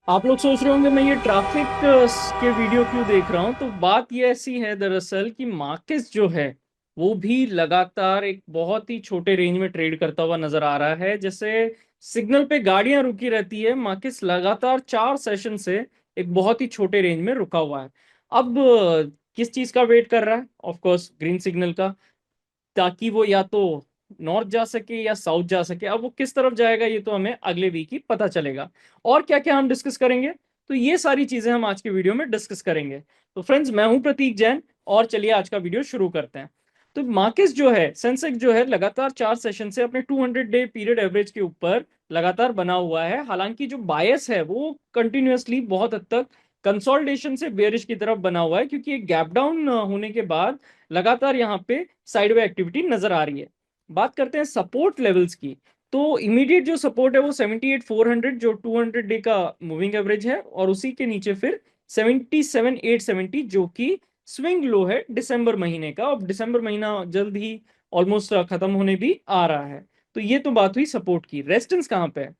आप लोग सोच रहे होंगे मैं ये ट्रैफिक के वीडियो क्यों देख रहा हूं। तो बात ये ऐसी है दरअसल कि मार्केट जो है वो भी लगातार एक बहुत ही छोटे रेंज में ट्रेड करता हुआ नजर आ रहा है। जैसे सिग्नल पे गाड़ियां रुकी रहती है, मार्केट लगातार 4 सेशन से एक बहुत ही छोटे रेंज में रुका हुआ है। अब किस चीज का वेट कर रहा है? ऑफ कोर्स ग्रीन सिग्नल का, ताकि वो या तो नॉर्थ जा सके या साउथ जा सके। अब वो किस तरफ जाएगा ये तो हमें अगले वीक ही पता चलेगा। और क्या क्या हम डिस्कस करेंगे, तो ये सारी चीजें हम आज के वीडियो में डिस्कस करेंगे। तो फ्रेंड्स, मैं हूं प्रतीक जैन और चलिए आज का वीडियो शुरू करते हैं। तो मार्केट जो है, सेंसेक्स जो है, लगातार 4 सेशन से अपने 200 डे पीरियड एवरेज के ऊपर लगातार बना हुआ है। हालांकि जो बायस है वो कंटिन्यूअसली बहुत हद तक कंसोलिडेशन से बेरिश की तरफ बना हुआ है, क्योंकि एक गैप डाउन होने के बाद लगातार यहाँ पे साइडवे एक्टिविटी नजर आ रही है। बात करते हैं सपोर्ट लेवल्स की। तो इमीडिएट जो सपोर्ट है वो 78,400, जो 200 डे का मूविंग एवरेज है, और उसी के नीचे फिर 77,870, जो कि स्विंग लो है दिसंबर महीने का। अब दिसंबर महीना जल्द ही ऑलमोस्ट खत्म होने भी आ रहा है। तो ये तो बात हुई सपोर्ट की। रेजिस्टेंस कहाँ पे है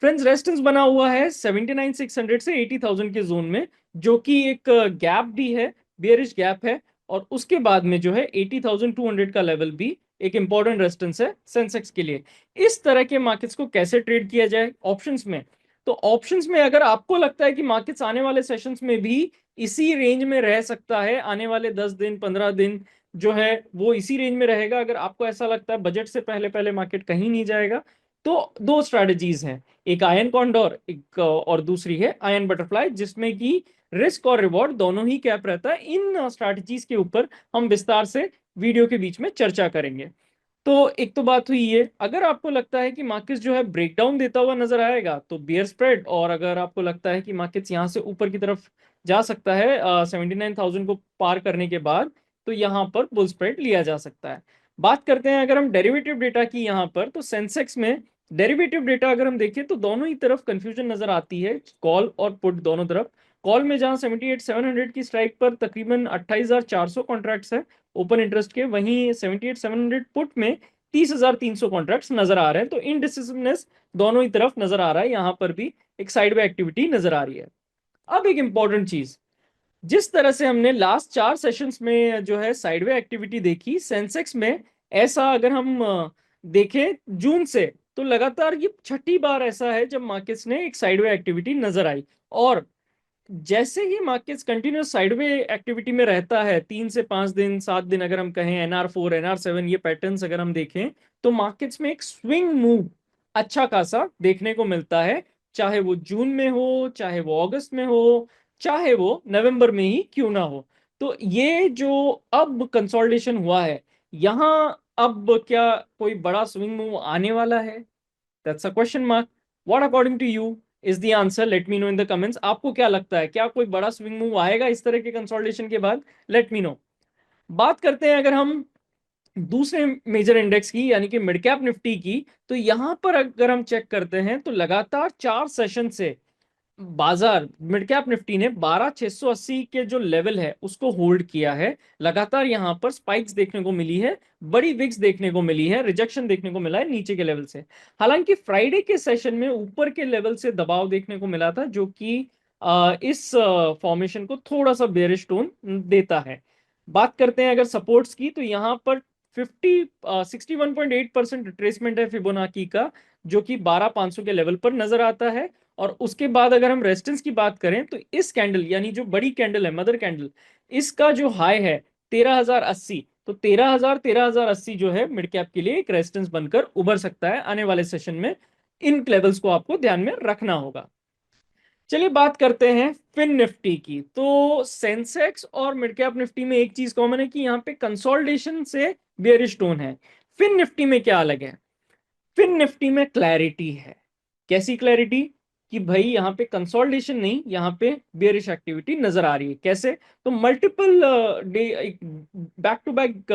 फ्रेंड्स? रेजिस्टेंस बना हुआ है 79,600 से 80,000 के जोन में, जो कि एक गैप भी है, बियरिश गैप है। और उसके बाद में जो है 80,200 का लेवल भी एक इंपॉर्टेंट रेजिस्टेंस है सेंसेक्स के लिए। इस तरह के मार्केट्स को कैसे ट्रेड किया जाए ऑप्शंस में? तो ऑप्शंस में अगर आपको लगता है कि मार्केट्स आने वाले सेशंस में भी इसी रेंज में रह सकता है, आने वाले 10 दिन 15 दिन जो है वो इसी रेंज में रहेगा, अगर आपको ऐसा लगता है बजट से पहले पहले मार्केट कहीं नहीं जाएगा, तो दो स्ट्रेटजीज हैं। एक आयन कॉन्डोर, एक और दूसरी है आयन बटरफ्लाई, जिसमें कि रिस्क और रिवॉर्ड दोनों ही कैप रहता है। इन स्ट्रैटेजीज के ऊपर हम विस्तार से वीडियो के बीच में चर्चा करेंगे। तो एक तो बात हुई ये, अगर आपको लगता है कि मार्केट जो है ब्रेकडाउन देता हुआ नजर आएगा तो बियर स्प्रेड, और अगर आपको लगता है कि मार्केट यहाँ से ऊपर की तरफ जा सकता है 79,000 को पार करने के बाद, तो यहाँ पर बुल स्प्रेड लिया जा सकता है। बात करते हैं अगर हम डेरिवेटिव डेटा की यहाँ पर, तो सेंसेक्स में डेरिवेटिव डेटा अगर हम देखें तो दोनों ही तरफ कंफ्यूजन नजर आती है, कॉल और पुट दोनों तरफ। कॉल में जहां 78,700 की स्ट्राइक पर तकरीबन 28,400 कॉन्ट्रैक्ट्स है ओपन इंटरेस्ट के, वहीं 78,700 पुट में 30,300 कॉन्ट्रैक्ट्स नजर आ रहे हैं। तो इनडिसिसिवनेस दोनों ही तरफ नजर आ रहा है, यहां पर भी एक साइडवे एक्टिविटी नजर आ रही है। अब एक इंपॉर्टेंट चीज, जिस तरह से हमने लास्ट 4 सेशंस में जो है साइडवे एक्टिविटी देखी सेंसेक्स में, ऐसा अगर हम देखें जून से, तो लगातार ये छठी बार ऐसा है जब मार्केट्स ने एक साइडवे एक्टिविटी नजर आई। और जैसे ही मार्केट्स कंटिन्यूस साइडवे एक्टिविटी में रहता है, 3 से 5 दिन 7 दिन अगर हम कहें, NR4 NR7 ये पैटर्न्स अगर हम देखें, तो मार्केट्स में एक स्विंग मूव अच्छा खासा देखने को मिलता है। चाहे वो जून में हो, चाहे वो अगस्त में हो, चाहे वो नवंबर में ही क्यों ना हो। तो ये जो अब कंसोलिडेशन हुआ है यहाँ, अब क्या कोई बड़ा स्विंग मूव आने वाला है? That's a question mark. What according to you is the answer? Let me know in the comments. आपको क्या लगता है, क्या कोई बड़ा स्विंग मूव आएगा इस तरह के कंसोलिडेशन के बाद? Late me no. बात करते हैं अगर हम दूसरे मेजर इंडेक्स की, यानी कि मिड कैप निफ्टी की, तो यहां पर अगर हम चेक करते हैं तो लगातार 4 सेशन से बाजार मिड कैप निफ्टी ने 12,680 के जो लेवल है उसको होल्ड किया है। लगातार यहां पर स्पाइक्स देखने को मिली है, बड़ी विक्स देखने को मिली है, रिजेक्शन देखने को मिला है नीचे के लेवल से। हालांकि फ्राइडे के सेशन में ऊपर के लेवल से दबाव देखने को मिला था, जो कि इस फॉर्मेशन को थोड़ा सा बेरिश टोन देता है। बात करते हैं अगर सपोर्ट्स की, तो यहां पर 61.8% रिट्रेसमेंट है फिबोनाकी का, जो कि 12,500 के लेवल पर नजर आता है। और उसके बाद अगर हम रेजिस्टेंस की बात करें, तो इस कैंडल यानी जो बड़ी कैंडल है, मदर कैंडल, इसका जो हाई है 13,080, तो 13,080 जो है मिड कैप के लिए एक रेजिस्टेंस बनकर उभर सकता है आने वाले सेशन में। इन लेवल्स को आपको ध्यान में रखना होगा। चलिए बात करते हैं फिन निफ्टी की। तो सेंसेक्स और मिड कैप निफ्टी में एक चीज कॉमन है कि यहाँ पे कंसोलिडेशन से बेयरिश टोन है। फिन निफ्टी में क्या अलग है? फिन निफ्टी में क्लैरिटी है। कैसी क्लैरिटी? कि भाई यहाँ पे कंसोलिडेशन नहीं, यहाँ पे बेयरिश एक्टिविटी नजर आ रही है। कैसे? तो multiple day back to back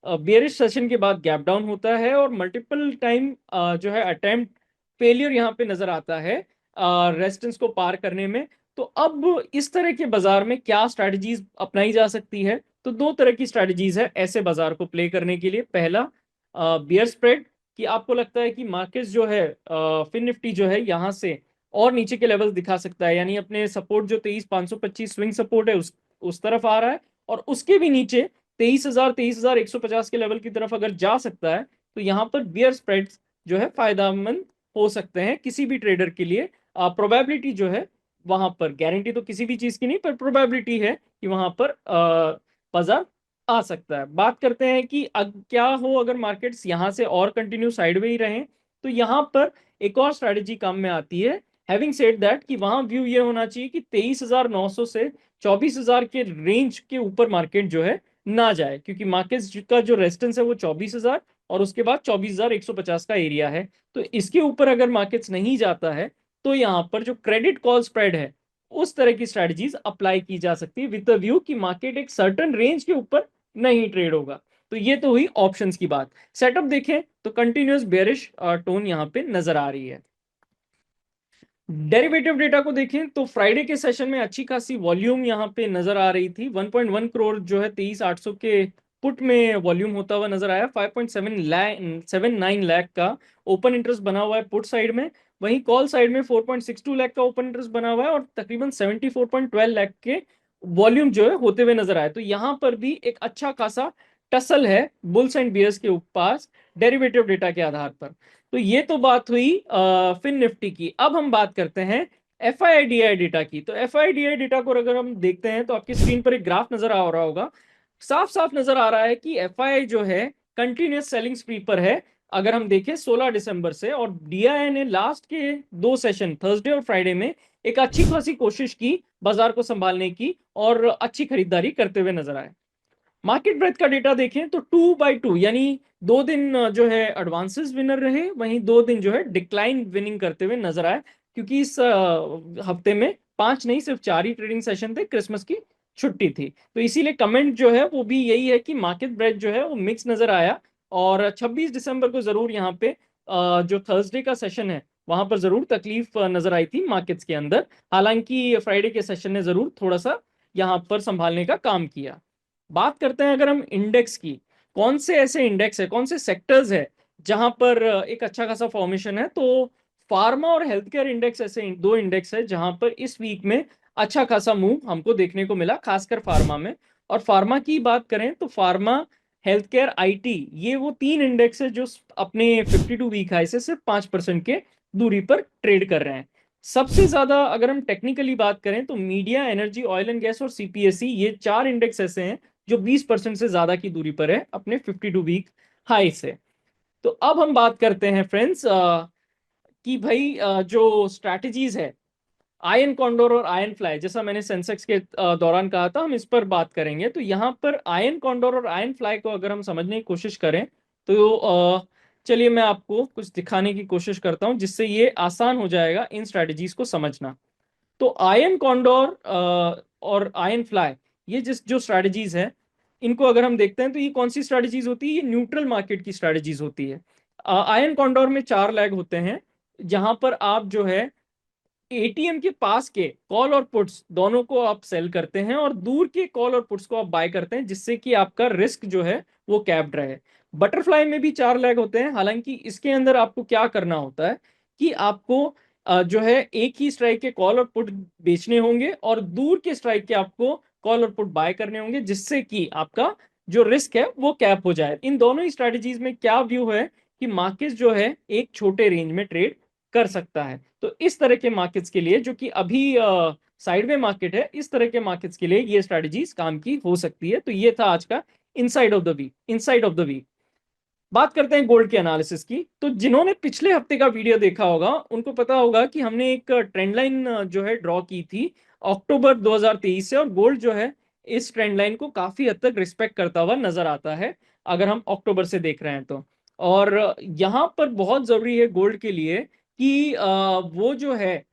bearish session के बाद गैप डाउन होता है, और मल्टीपल टाइम जो है अटेम्प्ट फेलियर यहाँ पे नजर आता है रेजिस्टेंस को पार करने में। तो अब इस तरह के बाजार में क्या स्ट्रैटेजीज अपनाई जा सकती है? तो दो तरह की स्ट्रैटेजीज है ऐसे बाजार को प्ले करने के लिए। पहला, बियर स्प्रेड, कि आपको लगता है कि मार्केट जो है फिन निफ्टी जो है यहाँ से और नीचे के लेवल्स दिखा सकता है, यानी अपने सपोर्ट जो 23,525 स्विंग सपोर्ट है उस तरफ आ रहा है, और उसके भी नीचे 23,150 के लेवल की तरफ अगर जा सकता है तो यहाँ पर बियर स्प्रेड्स जो है फायदेमंद हो सकते हैं किसी भी ट्रेडर के लिए। प्रोबेबिलिटी जो है वहां पर, गारंटी तो किसी भी चीज की नहीं, पर प्रोबेबिलिटी है कि वहां पर बाजार आ सकता है। बात करते हैं कि क्या हो अगर मार्केट्स यहां से और कंटिन्यू साइडवे ही रहें, तो यहां पर एक और स्ट्रैटेजी काम में आती है। हैविंग सेड दैट, कि वहां व्यू ये होना चाहिए कि 23,900 से 24,000 के रेंज के ऊपर मार्केट जो है ना जाए, क्योंकि मार्केट का जो रेजिस्टेंस है वो 24,000 और उसके बाद 24,150 का एरिया है। तो इसके ऊपर अगर मार्केट्स नहीं जाता है तो यहाँ पर जो क्रेडिट कॉल स्प्रेड है उस तरह की स्ट्रेटजीज अप्लाई की जा सकती है, विद द व्यू कि मार्केट एक सर्टन रेंज के ऊपर नहीं ट्रेड होगा। तो ये तो हुई ऑप्शंस की बात। सेटअप देखें तो कंटिन्यूअस बेरिश टोन यहाँ पे नजर आ रही है। डेरिवेटिव डेटा को देखें तो फ्राइडे के सेशन में अच्छी खासी वॉल्यूम यहाँ पे नजर आ रही थी। 1.1 करोड़ जो है 23,800 के पुट में वॉल्यूम होता हुआ नजर आया। 5.79 लाख का ओपन इंटरेस्ट बना हुआ है पुट साइड में। वहीं कॉल साइड में 4.62 लाख का ओपन इंटरेस्ट बना हुआ है और तकरीबन 74.12 लाख के वॉल्यूम जो है होते हुए नजर आए। तो यहाँ पर भी एक अच्छा खासा टसल है बुल्स एंड बियर्स के पास डेरिवेटिव डेटा के आधार पर। तो ये तो बात हुई फिन निफ्टी की। अब हम बात करते हैं एफआईडीआई डेटा की। तो एफआईडीआई डेटा को अगर हम देखते हैं तो आपकी स्क्रीन पर एक ग्राफ नजर आ रहा होगा। साफ साफ नजर आ रहा है कि एफआई जो है कंटिन्यूअस सेलिंग स्प्री पर है। अगर हम देखें 16 दिसंबर से, और डीआई ने लास्ट के दो सेशन थर्सडे और फ्राइडे में एक अच्छी खासी कोशिश की बाजार को संभालने की और अच्छी खरीदारी करते हुए नजर आए। मार्केट ब्रेथ का डेटा देखें तो 2/2, यानी 2 दिन जो है एडवांसेस विनर रहे, वहीं 2 दिन जो है डिक्लाइन विनिंग करते हुए नजर आए, क्योंकि इस हफ्ते में 5 नहीं सिर्फ 4 ही ट्रेडिंग सेशन थे, क्रिसमस की छुट्टी थी। तो इसीलिए कमेंट जो है वो भी यही है कि मार्केट ब्रेथ जो है वो मिक्स नजर आया। और 26 दिसंबर को जरूर यहाँ पे जो थर्सडे का सेशन है वहां पर जरूर तकलीफ नजर आई थी मार्केट्स के अंदर। हालांकि फ्राइडे के सेशन ने जरूर थोड़ा सा यहाँ पर संभालने का काम किया। बात करते हैं अगर हम इंडेक्स की, कौन से ऐसे इंडेक्स है, कौन से सेक्टर्स है जहां पर एक अच्छा खासा फॉर्मेशन है, तो फार्मा और हेल्थ केयर इंडेक्स ऐसे दो इंडेक्स है जहां पर इस वीक में अच्छा खासा मूव हमको देखने को मिला, खासकर फार्मा में। और फार्मा की बात करें तो फार्मा, हेल्थ केयर, आईटी, ये वो 3 इंडेक्स है जो अपने 52 वीक हाई से सिर्फ 5% के दूरी पर ट्रेड कर रहे हैं। सबसे ज्यादा अगर हम टेक्निकली बात करें तो media, energy, oil and gas और सीपीएसई, ये 4 इंडेक्स ऐसे हैं जो 20% से ज्यादा की दूरी पर है अपने 52 वीक हाई से। तो अब हम बात करते हैं फ्रेंड्स कि भाई जो स्ट्रैटेजीज है आयन कॉन्डोर और आयन फ्लाई, जैसा मैंने सेंसेक्स के दौरान कहा था हम इस पर बात करेंगे। तो यहाँ पर आयन कॉन्डोर और आयन फ्लाई को अगर हम समझने की कोशिश करें तो चलिए मैं आपको कुछ दिखाने की कोशिश करता हूं जिससे ये आसान हो जाएगा इन स्ट्रैटेजीज को समझना। तो आयन कॉन्डोर और आयन फ्लाई, ये जिस जो स्ट्रैटेजीज है इनको अगर हम देखते हैं तो ये कौन सी स्ट्रैटेजीज होती है, ये न्यूट्रल मार्केट की स्ट्रैटेजीज होती है। आयन कॉन्डोर में 4 लेग होते हैं जहां पर आप जो है एटीएम के पास के कॉल और पुट्स दोनों को आप सेल करते हैं और दूर के कॉल और पुट्स को आप बाय करते हैं, जिससे कि आपका रिस्क जो है वो कैप्ड रहे। बटरफ्लाई में भी 4 लेग होते हैं, हालांकि इसके अंदर आपको क्या करना होता है कि आपको जो है एक ही स्ट्राइक के कॉल और पुट बेचने होंगे और दूर के स्ट्राइक के आपको कॉल और पुट बाय करने होंगे, जिससे कि आपका जो रिस्क है वो कैप हो जाए। इन दोनों ही स्ट्रेटजीज में क्या व्यू है कि मार्केट जो है एक छोटे रेंज में ट्रेड कर सकता है। तो इस तरह के मार्केट्स के लिए जो कि अभी साइडवे मार्केट है, इस तरह के मार्केट्स के लिए ये स्ट्रेटजीज काम की हो सकती है। तो ये था आज का इनसाइड ऑफ द वीक। बात करते हैं गोल्ड के एनालिसिस की। तो जिन्होंने पिछले हफ्ते का वीडियो देखा होगा उनको पता होगा कि हमने एक ट्रेंड लाइन जो है ड्रॉ की थी अक्टूबर 2023 से, और गोल्ड जो है इस ट्रेंड लाइन को काफी हद तक रिस्पेक्ट करता हुआ नजर आता है अगर हम अक्टूबर से देख रहे हैं तो। और यहाँ पर बहुत जरूरी है गोल्ड के लिए कि वो जो है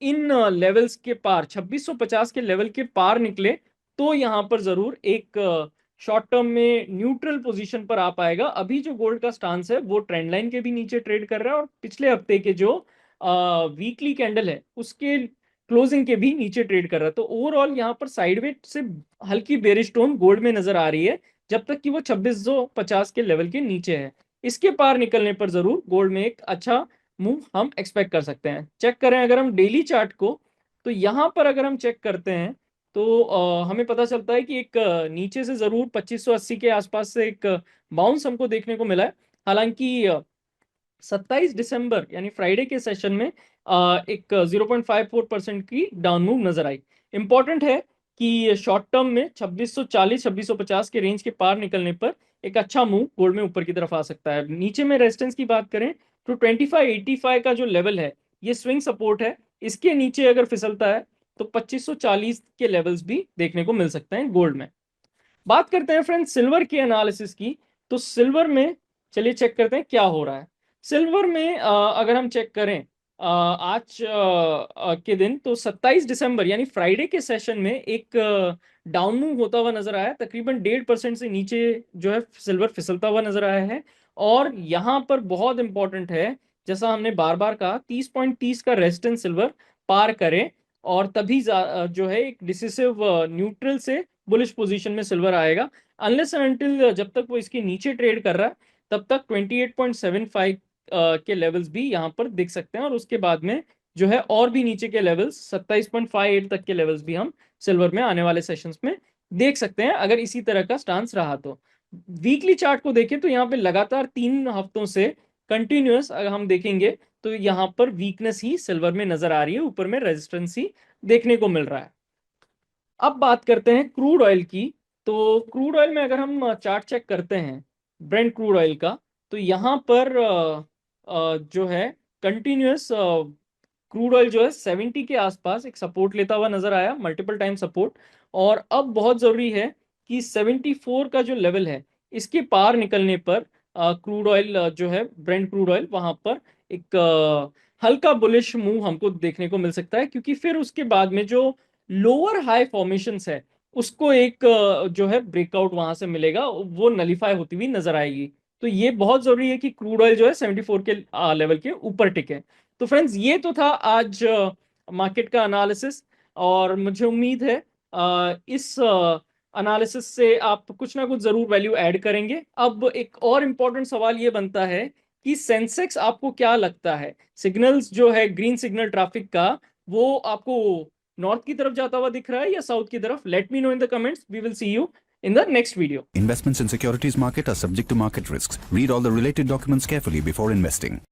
इन लेवल्स के पार 2650 के लेवल के पार निकले तो यहाँ पर जरूर एक शॉर्ट टर्म में न्यूट्रल पोजीशन पर आ पाएगा। अभी जो गोल्ड का स्टांस है वो ट्रेंड लाइन के भी नीचे ट्रेड कर रहा है और पिछले हफ्ते के जो वीकली कैंडल है उसके क्लोजिंग के भी नीचे ट्रेड कर रहा है। तो ओवरऑल यहाँ पर साइडवे से हल्की बेरिश टोन गोल्ड में नजर आ रही है जब तक कि वो 2650 के लेवल के नीचे है। इसके पार निकलने पर जरूर गोल्ड में एक अच्छा मूव हम एक्सपेक्ट कर सकते हैं। चेक करें अगर हम डेली चार्ट को, तो यहाँ पर अगर हम चेक करते हैं तो हमें पता चलता है कि एक नीचे से जरूर 2580 के आसपास से एक बाउंस हमको देखने को मिला है। हालांकि 27 दिसंबर यानी फ्राइडे के सेशन में एक 0.54% की डाउन मूव नजर आई। इंपॉर्टेंट है कि शॉर्ट टर्म में 2640 2650 के रेंज के पार निकलने पर एक अच्छा मूव गोल्ड में ऊपर की तरफ आ सकता है। नीचे में रेजिस्टेंस की बात करें तो 2585 का जो लेवल है ये स्विंग सपोर्ट है। इसके नीचे अगर फिसलता है तो 2540 के लेवल्स भी देखने को मिल सकते हैं गोल्ड में। बात करते हैं फ्रेंड्स सिल्वर के एनालिसिस की। तो सिल्वर में चलिए चेक करते हैं क्या हो रहा है। सिल्वर में अगर हम चेक करें आज के दिन, तो 27 दिसंबर यानी फ्राइडे के सेशन में एक डाउन मूव होता हुआ नजर आया। तकरीबन 1.5% से नीचे जो है सिल्वर फिसलता हुआ नजर आया है। और यहाँ पर बहुत इंपॉर्टेंट है, जैसा हमने बार बार कहा, 30.30 का रेजिस्टेंस सिल्वर पार करे और तभी जो है एक डिसिसिव न्यूट्रल से बुलिश पोजीशन में सिल्वर आएगा। अनलेस एंड अनटिल जब तक वो इसके नीचे ट्रेड कर रहा है तब तक 28.75 के लेवल्स भी यहाँ पर दिख सकते हैं। और उसके बाद में जो है और भी नीचे के लेवल्स 27.58 तक के लेवल्स भी हम सिल्वर में आने वाले सेशंस में देख सकते हैं अगर इसी तरह का स्टांस रहा तो। वीकली चार्ट को देखें तो यहाँ पे लगातार 3 हफ्तों से कंटिन्यूअस अगर हम देखेंगे तो यहाँ पर वीकनेस ही सिल्वर में नजर आ रही है, ऊपर में रेजिस्टेंस ही देखने को मिल रहा है। अब बात करते हैं क्रूड ऑयल की। तो क्रूड ऑयल में अगर हम चार्ट चेक करते हैं ब्रेंट क्रूड ऑयल का, तो यहाँ पर जो है कंटिन्यूअस क्रूड ऑयल जो है 70 के आसपास एक सपोर्ट लेता हुआ नजर आया, मल्टीपल टाइम सपोर्ट। और अब बहुत जरूरी है कि 74 का जो लेवल है इसके पार निकलने पर क्रूड ऑयल जो है ब्रेंट क्रूड ऑयल वहां पर एक हल्का बुलिश मूव हमको देखने को मिल सकता है, क्योंकि फिर उसके बाद में जो लोअर हाई फॉर्मेशंस है उसको एक जो है ब्रेकआउट वहां से मिलेगा, वो नलीफाई होती हुई नजर आएगी। तो ये बहुत जरूरी है कि क्रूड ऑयल जो है 74 के लेवल के ऊपर टिके। तो फ्रेंड्स ये तो था आज मार्केट का एनालिसिस, और मुझे उम्मीद है इस एनालिसिस से आप कुछ ना कुछ जरूर वैल्यू ऐड करेंगे। अब एक और इम्पोर्टेंट सवाल ये बनता है कि सेंसेक्स आपको क्या लगता है, सिग्नल्स जो है ग्रीन सिग्नल ट्रैफिक का, वो आपको नॉर्थ की तरफ जाता हुआ दिख रहा है या साउथ की तरफ? Let me know in the comments. We will see you in the next video. Investments in securities market are subject to market risks. Read all the related documents carefully before investing.